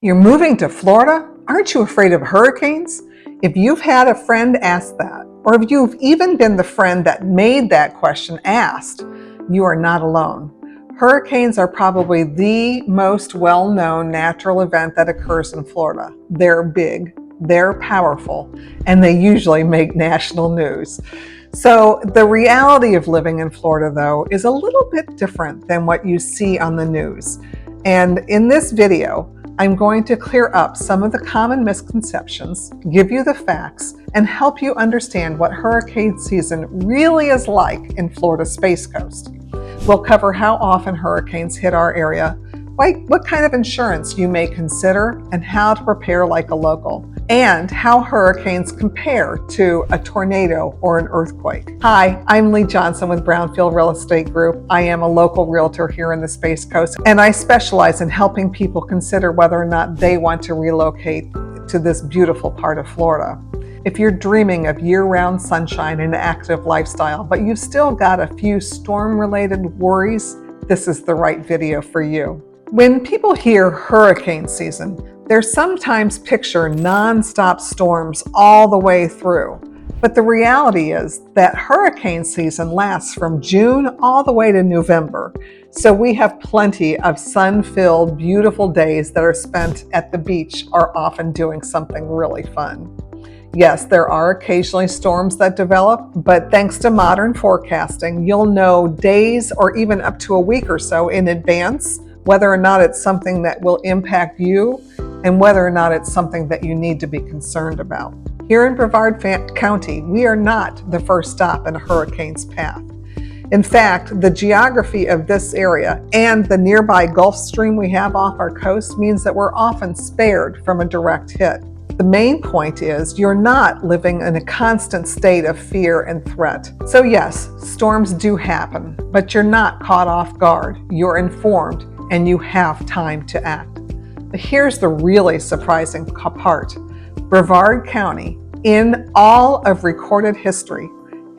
You're moving to Florida? Aren't you afraid of hurricanes? If you've had a friend ask that, or if you've even been the friend that made that question asked, you are not alone. Hurricanes are probably the most well-known natural event that occurs in Florida. They're big, they're powerful, and they usually make national news. So the reality of living in Florida, though, is a little bit different than what you see on the news. And in this video, I'm going to clear up some of the common misconceptions, give you the facts, and help you understand what hurricane season really is like in Florida's Space Coast. We'll cover how often hurricanes hit our area, what kind of insurance you may consider, and how to prepare like a local, and how hurricanes compare to a tornado or an earthquake. Hi, I'm Lee Johnson with Brownfield Real Estate Group. I am a local realtor here in the Space Coast, and I specialize in helping people consider whether or not they want to relocate to this beautiful part of Florida. If you're dreaming of year-round sunshine and an active lifestyle, but you've still got a few storm-related worries, this is the right video for you. When people hear hurricane season, they sometimes picture non-stop storms all the way through. But the reality is that hurricane season lasts from June all the way to November. So we have plenty of sun-filled, beautiful days that are spent at the beach or often doing something really fun. Yes, there are occasionally storms that develop, but thanks to modern forecasting, you'll know days or even up to a week or so in advance whether or not it's something that will impact you and whether or not it's something that you need to be concerned about. Here in Brevard County, we are not the first stop in a hurricane's path. In fact, the geography of this area and the nearby Gulf Stream we have off our coast means that we're often spared from a direct hit. The main point is you're not living in a constant state of fear and threat. So yes, storms do happen, but you're not caught off guard. You're informed and you have time to act. But here's the really surprising part. Brevard County, in all of recorded history,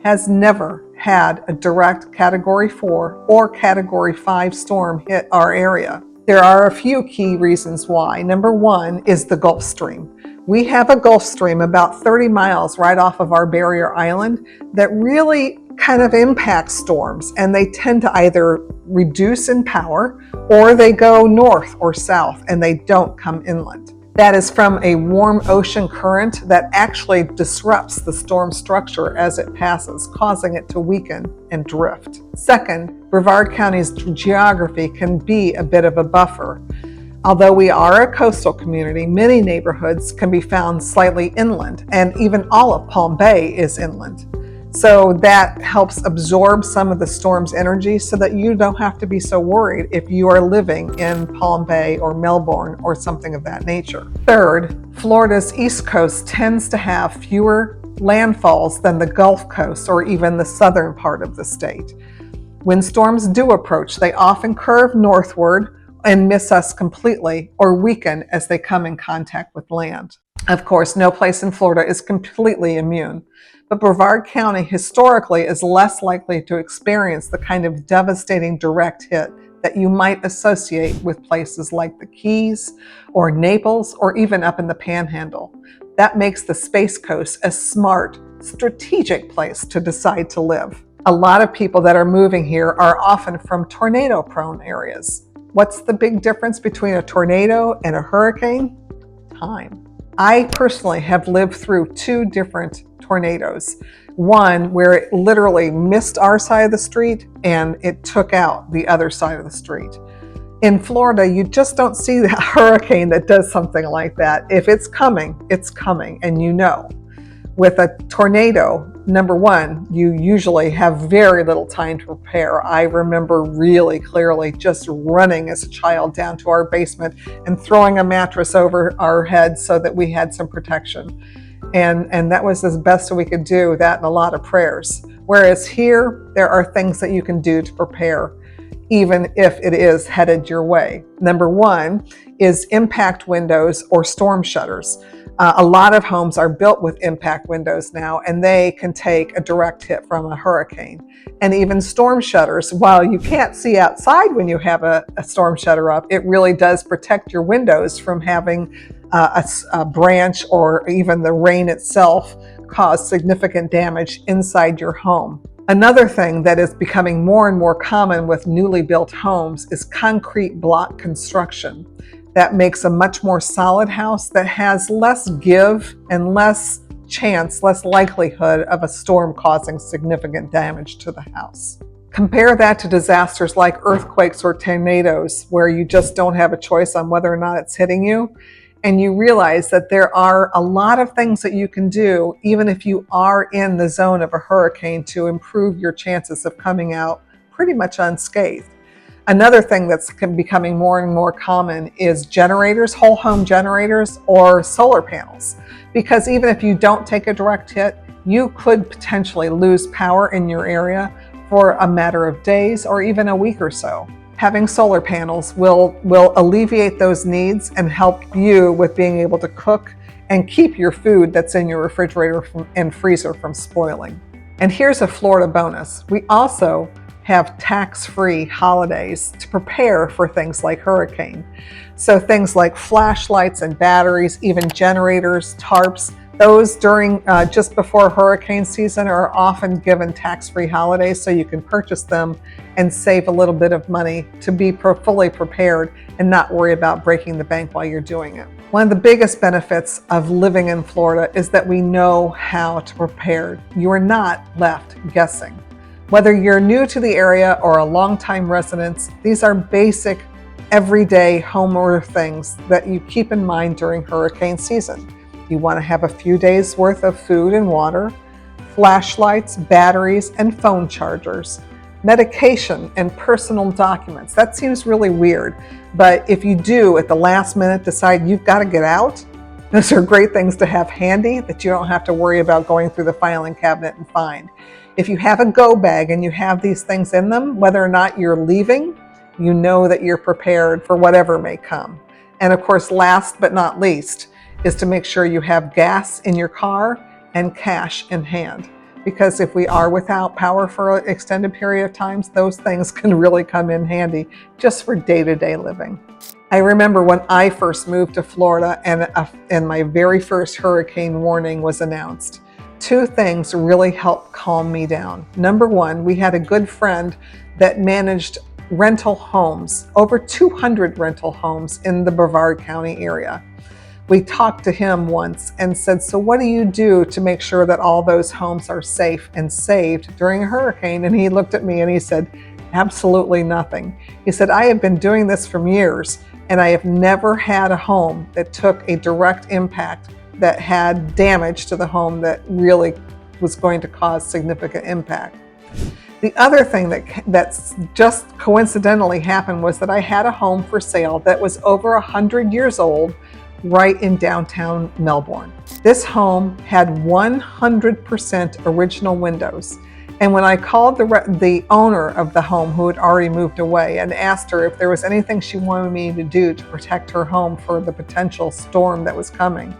has never had a direct Category 4 or Category 5 storm hit our area. There are a few key reasons why. Number one is the Gulf Stream. We have a Gulf Stream about 30 miles right off of our barrier island that really kind of impacts storms, and they tend to either reduce in power or they go north or south and they don't come inland. That is from a warm ocean current that actually disrupts the storm structure as it passes, causing it to weaken and drift. Second, Brevard County's geography can be a bit of a buffer. Although we are a coastal community, many neighborhoods can be found slightly inland, and even all of Palm Bay is inland. So that helps absorb some of the storm's energy so that you don't have to be so worried if you are living in Palm Bay or Melbourne or something of that nature. Third, Florida's East Coast tends to have fewer landfalls than the Gulf Coast or even the southern part of the state. When storms do approach, they often curve northward and miss us completely or weaken as they come in contact with land. Of course, no place in Florida is completely immune, but Brevard County historically is less likely to experience the kind of devastating direct hit that you might associate with places like the Keys or Naples or even up in the Panhandle. That makes the Space Coast a smart, strategic place to decide to live. A lot of people that are moving here are often from tornado-prone areas. What's the big difference between a tornado and a hurricane? Time. I personally have lived through two different tornadoes. One where it literally missed our side of the street and it took out the other side of the street. In Florida, you just don't see a hurricane that does something like that. If it's coming, and you know. With a tornado, number one, you usually have very little time to prepare. I remember really clearly just running as a child down to our basement and throwing a mattress over our heads so that we had some protection. And that was as best we could do, that and a lot of prayers. Whereas here, there are things that you can do to prepare, even if it is headed your way. Number one is impact windows or storm shutters. A lot of homes are built with impact windows now, and they can take a direct hit from a hurricane. And even storm shutters, while you can't see outside when you have a storm shutter up, it really does protect your windows from having a branch or even the rain itself cause significant damage inside your home. Another thing that is becoming more and more common with newly built homes is concrete block construction. That makes a much more solid house that has less give and less likelihood of a storm causing significant damage to the house. Compare that to disasters like earthquakes or tornadoes, where you just don't have a choice on whether or not it's hitting you. And you realize that there are a lot of things that you can do, even if you are in the zone of a hurricane, to improve your chances of coming out pretty much unscathed. Another thing that's becoming more and more common is generators, whole home generators, or solar panels. Because even if you don't take a direct hit, you could potentially lose power in your area for a matter of days or even a week or so. Having solar panels will alleviate those needs and help you with being able to cook and keep your food that's in your refrigerator and freezer from spoiling. And here's a Florida bonus. We also have tax-free holidays to prepare for things like hurricane. So things like flashlights and batteries, even generators, tarps, those during just before hurricane season are often given tax-free holidays, so you can purchase them and save a little bit of money to be fully prepared and not worry about breaking the bank while you're doing it. One of the biggest benefits of living in Florida is that we know how to prepare. You are not left guessing. Whether you're new to the area or a longtime resident, these are basic, everyday homeowner things that you keep in mind during hurricane season. You want to have a few days worth of food and water, flashlights, batteries, and phone chargers, medication, and personal documents. That seems really weird, but if you do at the last minute decide you've got to get out, those are great things to have handy that you don't have to worry about going through the filing cabinet and find. If you have a go bag and you have these things in them, whether or not you're leaving, you know that you're prepared for whatever may come. And of course, last but not least, is to make sure you have gas in your car and cash in hand. Because if we are without power for an extended period of times, those things can really come in handy just for day-to-day living. I remember when I first moved to Florida and my very first hurricane warning was announced. Two things really helped calm me down. Number one, we had a good friend that managed rental homes, over 200 rental homes in the Brevard County area. We talked to him once and said, so what do you do to make sure that all those homes are safe and saved during a hurricane? And he looked at me and he said, absolutely nothing. He said, I have been doing this for years and I have never had a home that took a direct impact that had damage to the home that really was going to cause significant impact. The other thing that's just coincidentally happened was that I had a home for sale that was over 100 years old right in downtown Melbourne. This home had 100% original windows. And when I called the owner of the home, who had already moved away, and asked her if there was anything she wanted me to do to protect her home for the potential storm that was coming,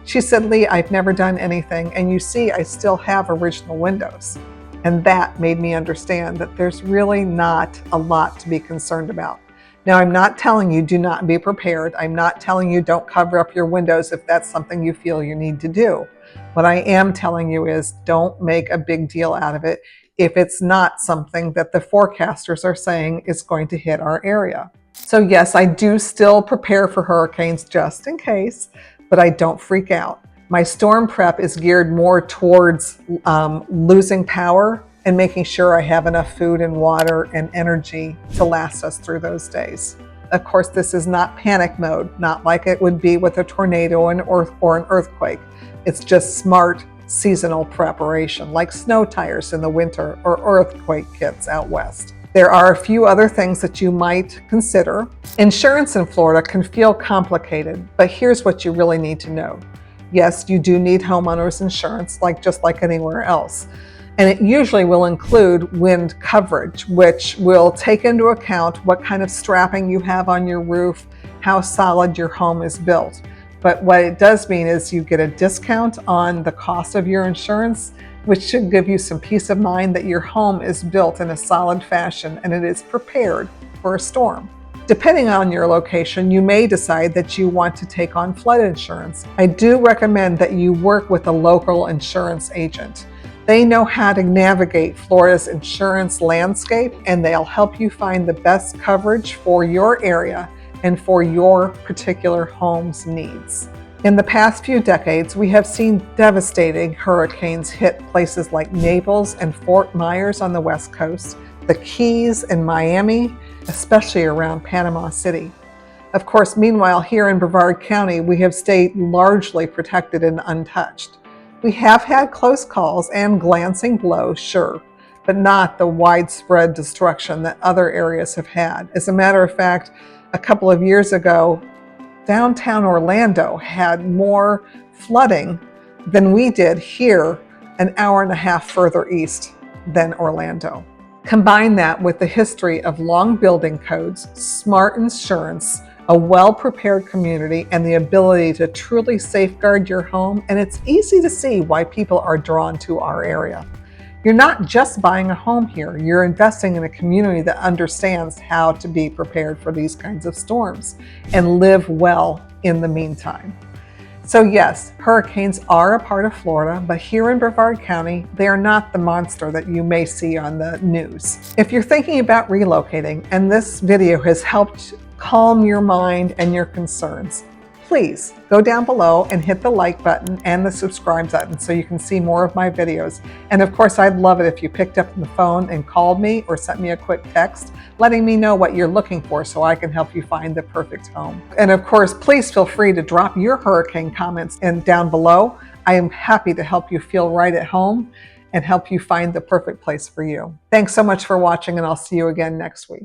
she said, Lee, I've never done anything, and you see, I still have original windows. And that made me understand that there's really not a lot to be concerned about. Now, I'm not telling you do not be prepared. I'm not telling you don't cover up your windows if that's something you feel you need to do. What I am telling you is don't make a big deal out of it if it's not something that the forecasters are saying is going to hit our area. So yes, I do still prepare for hurricanes just in case, but I don't freak out. My storm prep is geared more towards losing power and making sure I have enough food and water and energy to last us through those days. Of course, this is not panic mode, not like it would be with a tornado or an earthquake. It's just smart seasonal preparation, like snow tires in the winter or earthquake kits out west. There are a few other things that you might consider. Insurance in Florida can feel complicated, but here's what you really need to know. Yes, you do need homeowners insurance, just like anywhere else. And it usually will include wind coverage, which will take into account what kind of strapping you have on your roof, how solid your home is built. But what it does mean is you get a discount on the cost of your insurance, which should give you some peace of mind that your home is built in a solid fashion and it is prepared for a storm. Depending on your location, you may decide that you want to take on flood insurance. I do recommend that you work with a local insurance agent. They know how to navigate Florida's insurance landscape, and they'll help you find the best coverage for your area and for your particular home's needs. In the past few decades, we have seen devastating hurricanes hit places like Naples and Fort Myers on the West Coast, the Keys and Miami, especially around Panama City. Of course, meanwhile, here in Brevard County, we have stayed largely protected and untouched. We have had close calls and glancing blows, sure, but not the widespread destruction that other areas have had. As a matter of fact, a couple of years ago, downtown Orlando had more flooding than we did here, an hour and a half further east than Orlando. Combine that with the history of long building codes, smart insurance, a well-prepared community, and the ability to truly safeguard your home, and it's easy to see why people are drawn to our area. You're not just buying a home here, you're investing in a community that understands how to be prepared for these kinds of storms and live well in the meantime. So yes, hurricanes are a part of Florida, but here in Brevard County, they are not the monster that you may see on the news. If you're thinking about relocating and this video has helped calm your mind and your concerns, please go down below and hit the like button and the subscribe button so you can see more of my videos. And of course, I'd love it if you picked up the phone and called me or sent me a quick text letting me know what you're looking for so I can help you find the perfect home. And of course, please feel free to drop your hurricane comments down below. I am happy to help you feel right at home and help you find the perfect place for you. Thanks so much for watching, and I'll see you again next week.